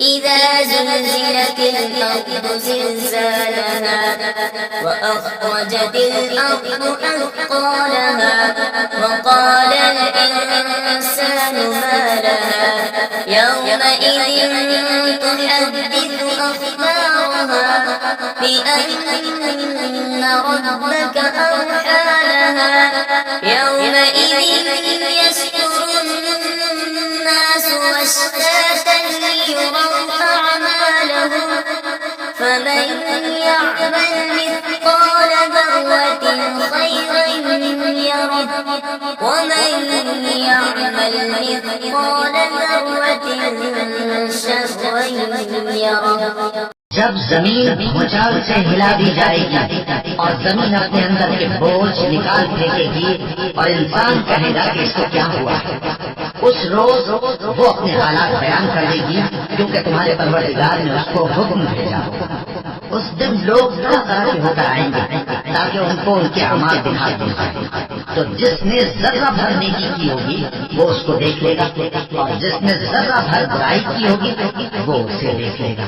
إذا زلزلت الأرض زلزالها وأخرجت الأرض أثقالها وقال الإنسان ما لها يومئذ تحدث أخبارها بأن ربك أوحى لها يومئذ يصدر الناس أشتاتا ليروا أعمالهم فمن يعمل مثقال ذرة خيرا يره ومن يعمل مثقال ذرة شرا يره। जब जमीन भूचाल से हिला दी जाएगी और जमीन अपने अंदर के बोझ निकाल फेंकेगी और इंसान कहेगा कि इसको क्या हुआ, उस रोज वो अपने हालात बयान कर देगी क्योंकि तुम्हारे परवरदिगार ने उसको हुक्म भेजा। उस दिन लोग तरह तरह के होकर आएंगे ताकि उनको उनके अमाल दिखा दी जाए। तो जिसने जर्रा भर नेकी की होगी वो उसको देख लेगा और जिसने जर्रा भर बुराई की होगी वो उसे देख लेगा।